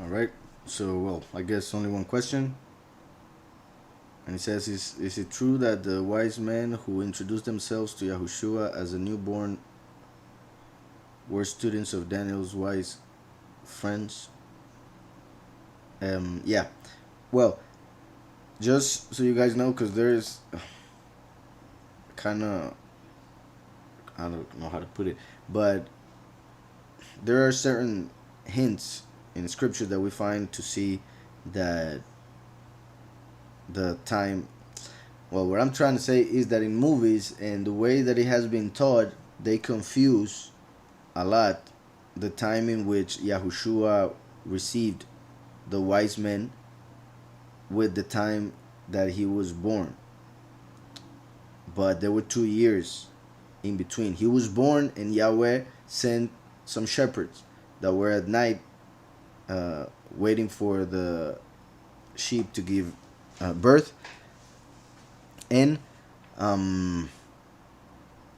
right. So, well, I guess only one question. And it says, is it true that the wise men who introduced themselves to Yahushua as a newborn were students of Daniel's wise friends? Yeah. Well, just so you guys know, because there's kind of, I don't know how to put it, but there are certain hints in scripture that we find to see that the time, well, what I'm trying to say is that in movies and the way that it has been taught, they confuse a lot the time in which Yahushua received the wise men with the time that he was born. But there were 2 years in between. He was born, and Yahweh sent some shepherds that were at night waiting for the sheep to give birth. And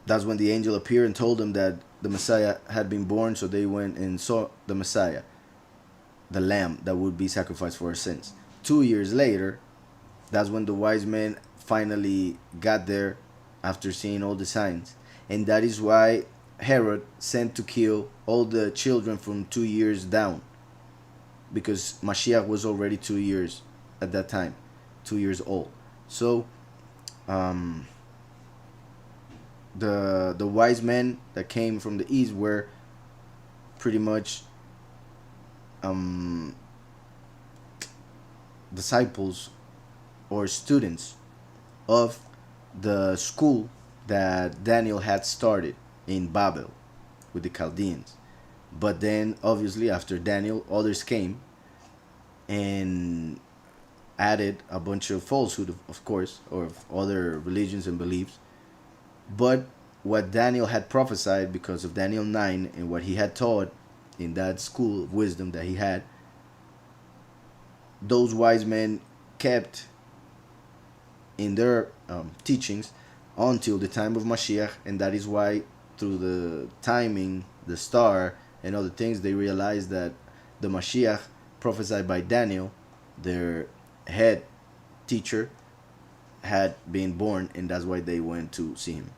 that's when the angel appeared and told them that the Messiah had been born. So they went and saw the Messiah, the lamb that would be sacrificed for our sins. 2 years later, that's when the wise men finally got there after seeing all the signs. And that is why Herod sent to kill all the children from 2 years down, because Mashiach was already 2 years at that time, 2 years old. So the wise men that came from the east were pretty much disciples or students of the school that Daniel had started in Babel with the Chaldeans. But then, obviously, after Daniel, others came and added a bunch of falsehood, of course, or of other religions and beliefs. But what Daniel had prophesied, because of Daniel 9 and what he had taught in that school of wisdom that he had, those wise men kept in their teachings until the time of Mashiach. And that is why, through the timing, the star, and other things, they realized that the Mashiach prophesied by Daniel, their head teacher, had been born, and that's why they went to see him.